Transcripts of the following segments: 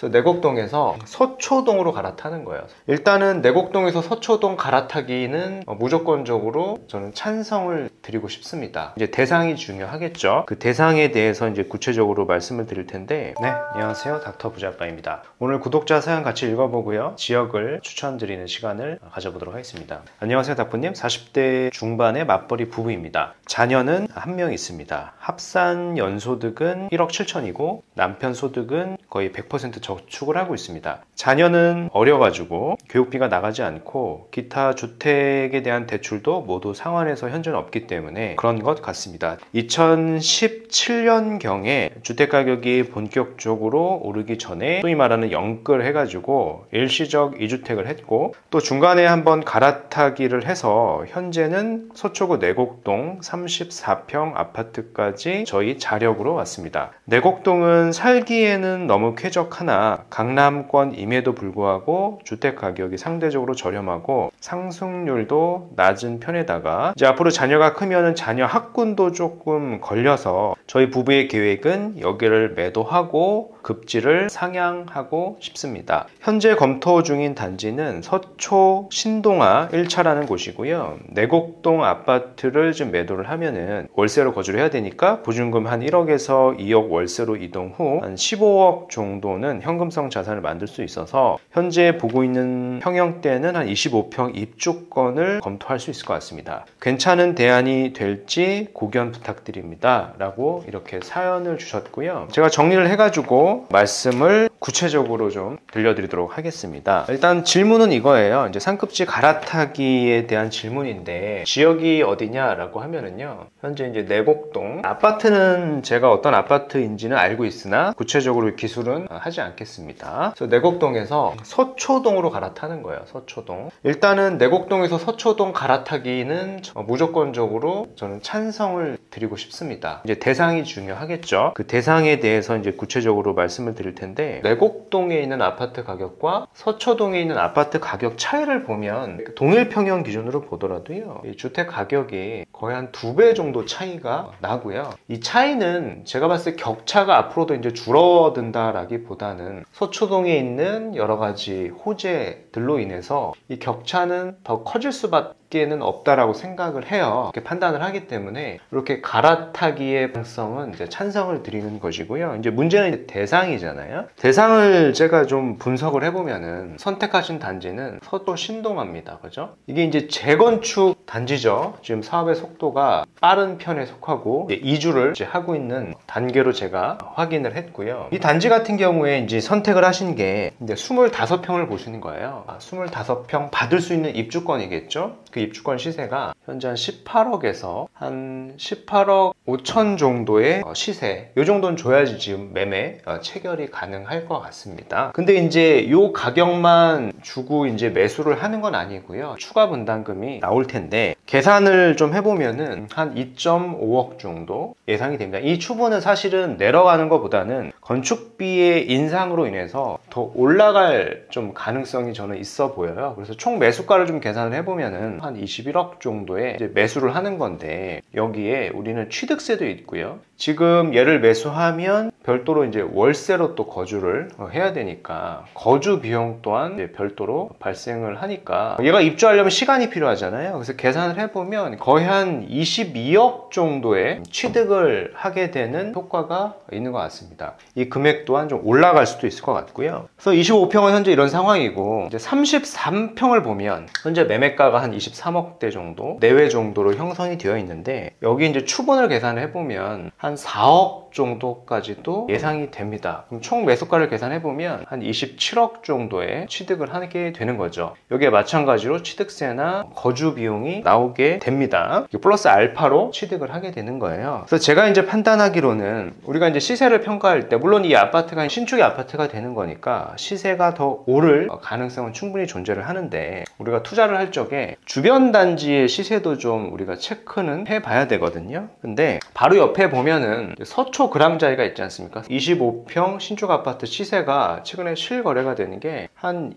그래서 내곡동에서 서초동으로 갈아타는 거예요. 일단은 내곡동에서 서초동 갈아타기는 무조건적으로 저는 찬성을 드리고 싶습니다. 이제 대상이 중요하겠죠. 그 대상에 대해서 이제 구체적으로 말씀을 드릴 텐데, 네, 안녕하세요, 닥터 부자아빠입니다. 오늘 구독자 사연 같이 읽어보고요, 지역을 추천드리는 시간을 가져보도록 하겠습니다. 안녕하세요, 닥터님. 40대 중반의 맞벌이 부부입니다. 자녀는 한 명 있습니다. 합산 연소득은 1억 7천이고 남편 소득은 거의 100% 저축을 하고 있습니다. 자녀는 어려가지고 교육비가 나가지 않고 기타 주택에 대한 대출도 모두 상환해서 현재는 없기 때문에 그런 것 같습니다. 2017년경에 주택가격이 본격적으로 오르기 전에 소위 말하는 영끌 해가지고 일시적 2주택을 했고, 또 중간에 한번 갈아타기를 해서 현재는 서초구 내곡동 34평 아파트까지 저희 자력으로 왔습니다. 내곡동은 살기에는 너무 쾌적하나 강남권임에도 불구하고 주택 가격이 상대적으로 저렴하고 상승률도 낮은 편에다가 이제 앞으로 자녀가 크면은 자녀 학군도 조금 걸려서 저희 부부의 계획은 여기를 매도하고 급지를 상향하고 싶습니다. 현재 검토 중인 단지는 서초 신동아 1차라는 곳이고요. 내곡동 아파트를 지금 매도를 하면은 월세로 거주를 해야 되니까 보증금 한 1억에서 2억 월세로 이동 후 한 15억 정도는 현금성 자산을 만들 수 있어서 현재 보고 있는 평형대는 한 25평 입주권을 검토할 수 있을 것 같습니다. 괜찮은 대안이 될지 고견 부탁드립니다 라고 이렇게 사연을 주셨고요. 제가 정리를 해가지고 말씀을 구체적으로 좀 들려드리도록 하겠습니다. 일단 질문은 이거예요. 이제 상급지 갈아타기에 대한 질문인데, 지역이 어디냐라고 하면은요, 현재 이제 내곡동 아파트는 제가 어떤 아파트인지는 알고 있으나 구체적으로 기술은 하지 않겠습니다. 그래서 내곡동에서 서초동으로 갈아타는 거예요. 서초동. 일단은 내곡동에서 서초동 갈아타기는 무조건적으로 저는 찬성을 드리고 싶습니다. 이제 대상이 중요하겠죠. 그 대상에 대해서 이제 구체적으로 말씀을 드릴 텐데, 내곡동에 있는 아파트 가격과 서초동에 있는 아파트 가격 차이를 보면 동일 평형 기준으로 보더라도요, 이 주택 가격이 거의 한 2배 정도 차이가 나고요. 이 차이는 제가 봤을 때 격차가 앞으로도 이제 줄어든다라기보다는 서초동에 있는 여러 가지 호재들로 인해서 이 격차는 더 커질 수밖에는 없다라고 생각을 해요. 이렇게 판단을 하기 때문에 이렇게 갈아타기의 가능성은 이제 찬성을 드리는 것이고요. 이제 문제는 이제 대상이잖아요. 대상을 제가 좀 분석을 해보면은 선택하신 단지는 서초 신동아입니다. 그죠? 이게 이제 재건축 단지죠. 지금 사업의 속도가 빠른 편에 속하고 이제 이주를 이제 하고 있는 단계로 제가 확인을 했고요. 이 단지 같은 경우에 이제 선택을 하신 게 이제 25평을 보시는 거예요. 25평 받을 수 있는 입주권이겠죠? 그 입주권 시세가 현재 한 18억에서 한 18억 5천 정도의 시세, 이 정도는 줘야지 지금 매매 체결이 가능할 것 같습니다. 근데 이제 이 가격만 주고 이제 매수를 하는 건 아니고요. 추가 분담금이 나올 텐데 계산을 좀 해보면은 한 2.5억 정도 예상이 됩니다. 이 추분은 사실은 내려가는 것보다는 건축비의 인상으로 인해서 더 올라갈 좀 가능성이 저는 있어 보여요. 그래서 총 매수가를 좀 계산을 해보면은 한 21억 정도에 이제 매수를 하는 건데, 여기에 우리는 취득세도 있고요. 지금 얘를 매수하면 별도로 이제 월세로 또 거주를 해야 되니까 거주 비용 또한 이제 별도로 발생을 하니까 얘가 입주하려면 시간이 필요하잖아요. 그래서 계산을 해보면 거의 한 22억 정도의 취득을 하게 되는 효과가 있는 것 같습니다. 이 금액 또한 좀 올라갈 수도 있을 것 같고요. 그래서 25평은 현재 이런 상황이고, 이제 33평을 보면 현재 매매가가 한 23억대 정도 내외 정도로 형성이 되어 있는데, 여기 이제 추분을 계산을 해보면 한 4억 정도까지도 예상이 됩니다. 그럼 총 매수가를 계산해보면 한 27억 정도의 취득을 하게 되는 거죠. 여기에 마찬가지로 취득세나 거주 비용이 나오게 됩니다. 플러스 알파로 취득을 하게 되는 거예요. 그래서 제가 이제 판단하기로는 우리가 이제 시세를 평가할 때, 물론 이 아파트가 신축의 아파트가 되는 거니까 시세가 더 오를 가능성은 충분히 존재를 하는데, 우리가 투자를 할 적에 주변 단지의 시세도 좀 우리가 체크는 해봐야 되거든요. 근데 바로 옆에 보면은 서초 그랑자리가 있지 않습니까? 25평 신축 아파트 시세가 최근에 실거래가 되는 게 한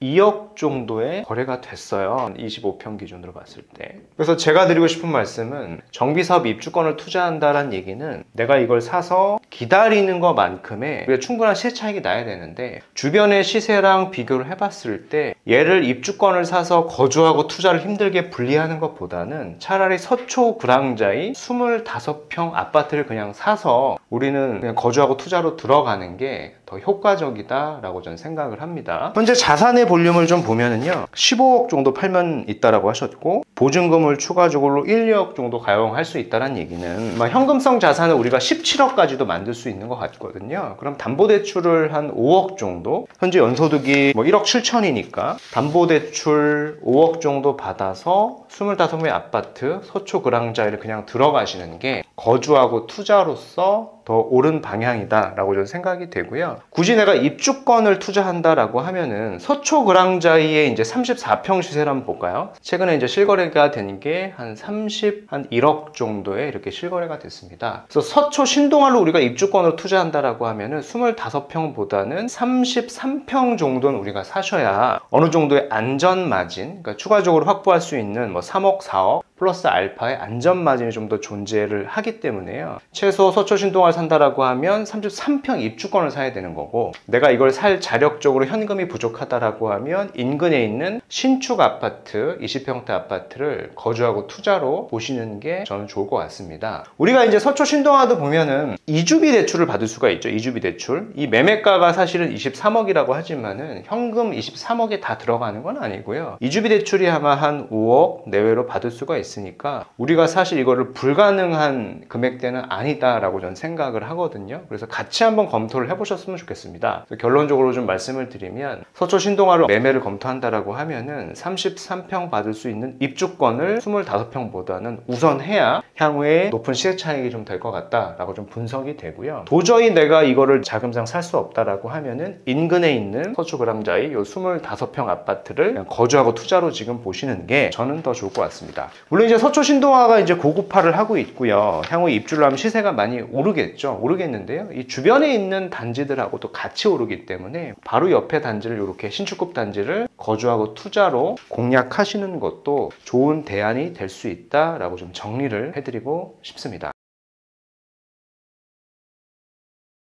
2억 정도의 거래가 됐어요. 25평 기준으로 봤을 때. 그래서 제가 드리고 싶은 말씀은 정비사업 입주권을 투자한다는 얘기는 내가 이걸 사서 기다리는 것만큼의 우리가 충분한 시세 차익이 나야 되는데, 주변의 시세랑 비교를 해봤을 때 얘를 입주권을 사서 거주하고 투자를 힘들게 분리하는 것보다는 차라리 서초 구랑자의 25평 아파트를 그냥 사서 우리는 그냥 거주하고 투자로 들어가는 게 더 효과적이다라고 저는 생각을 합니다. 현재 자산의 볼륨을 좀 보면은요, 15억 정도 팔면 있다라고 하셨고, 보증금을 추가적으로 1, 2억 정도 가용할 수 있다는 얘기는 현금성 자산을 우리가 17억까지도 만들 수 있는 것 같거든요. 그럼 담보대출을 한 5억 정도, 현재 연소득이 1억 7천이니까 담보대출 5억 정도 받아서 25개 아파트 서초 그랑자이를 그냥 들어가시는 게 거주하고 투자로서 더 옳은 방향이다 라고 저는 생각이 되고요. 굳이 내가 입주권을 투자한다라고 하면은 서초 그랑자이의 이제 34평 시세를 한번 볼까요? 최근에 이제 실거래가 된 게 한 1억 정도에 이렇게 실거래가 됐습니다. 그래서 서초 신동알로 우리가 입주권을 투자한다라고 하면은 25평보다는 33평 정도는 우리가 사셔야 어느 정도의 안전 마진, 그러니까 추가적으로 확보할 수 있는 3억, 4억 플러스 알파의 안전 마진이 좀 더 존재를 하기 때문에요. 최소 서초 신동알 산다라고 하면 33평 입주권을 사야 되는 거고, 내가 이걸 살 자력적으로 현금이 부족하다라고 하면 인근에 있는 신축 아파트, 20평대 아파트를 거주하고 투자로 보시는 게 저는 좋을 것 같습니다. 우리가 이제 서초 신동알도 보면은 이주비 대출을 받을 수가 있죠. 이주비 대출. 이 매매가가 사실은 23억이라고 하지만은 현금 23억에 다 들어가는 건 아니고요. 이주비 대출이 아마 한 5억 내외로 받을 수가 있으니까 우리가 사실 이거를 불가능한 금액대는 아니다라고 저는 생각을 하거든요. 그래서 같이 한번 검토를 해보셨으면 좋겠습니다. 결론적으로 좀 말씀을 드리면, 서초 신동아로 매매를 검토한다라고 하면은 33평 받을 수 있는 입주권을 25평보다는 우선해야 향후에 높은 시세 차익이 좀 될 것 같다라고 좀 분석이 되고요. 도저히 내가 이거를 자금상 살 수 없다라고 하면은 인근에 있는 서초 그랑자이 요 25평 아파트를 그냥 거주하고 투자로 지금 보시는 게 저는 더 좋을 것 같습니다. 물론 이제 서초 신동아가 이제 고급화를 하고 있고요. 향후 입주를 하면 시세가 많이 오르겠는데요. 이 주변에 있는 단지들하고도 같이 오르기 때문에 바로 옆에 단지를 이렇게 신축급 단지를 거주하고 투자로 공략하시는 것도 좋은 대안이 될 수 있다라고 좀 정리를 해드리고 싶습니다.